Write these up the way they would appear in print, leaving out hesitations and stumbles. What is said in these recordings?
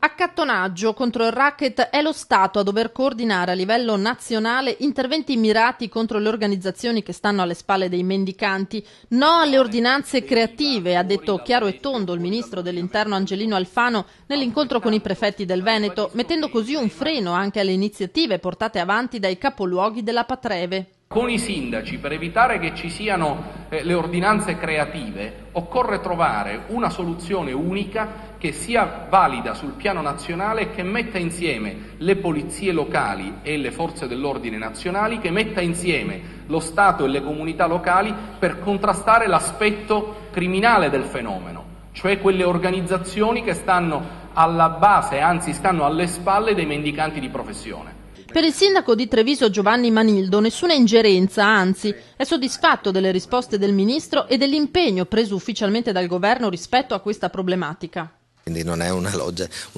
Accattonaggio contro il racket è lo Stato a dover coordinare a livello nazionale interventi mirati contro le organizzazioni che stanno alle spalle dei mendicanti. No alle ordinanze creative, ha detto chiaro e tondo il ministro dell'Interno Angelino Alfano nell'incontro con i prefetti del Veneto, mettendo così un freno anche alle iniziative portate avanti dai capoluoghi della Patreve. Con i sindaci, per evitare che ci siano le ordinanze creative, occorre trovare una soluzione unica che sia valida sul piano nazionale e che metta insieme le polizie locali e le forze dell'ordine nazionali, che metta insieme lo Stato e le comunità locali per contrastare l'aspetto criminale del fenomeno, cioè quelle organizzazioni che stanno alla base, anzi stanno alle spalle dei mendicanti di professione. Per il sindaco di Treviso Giovanni Manildo nessuna ingerenza, anzi è soddisfatto delle risposte del ministro e dell'impegno preso ufficialmente dal governo rispetto a questa problematica. Quindi non è una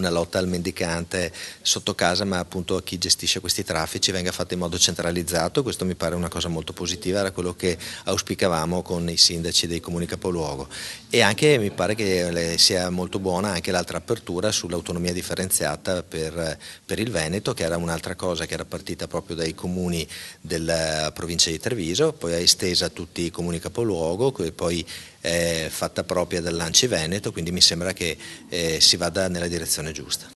lotta al mendicante sotto casa, ma appunto a chi gestisce questi traffici venga fatta in modo centralizzato. Questo mi pare una cosa molto positiva, era quello che auspicavamo con i sindaci dei comuni capoluogo. E anche mi pare che sia molto buona anche l'altra apertura sull'autonomia differenziata per il Veneto, che era un'altra cosa che era partita proprio dai comuni della provincia di Treviso, poi è estesa a tutti i comuni capoluogo, e poi è fatta propria dall'Anci Veneto, quindi mi sembra che si vada nella direzione giusta.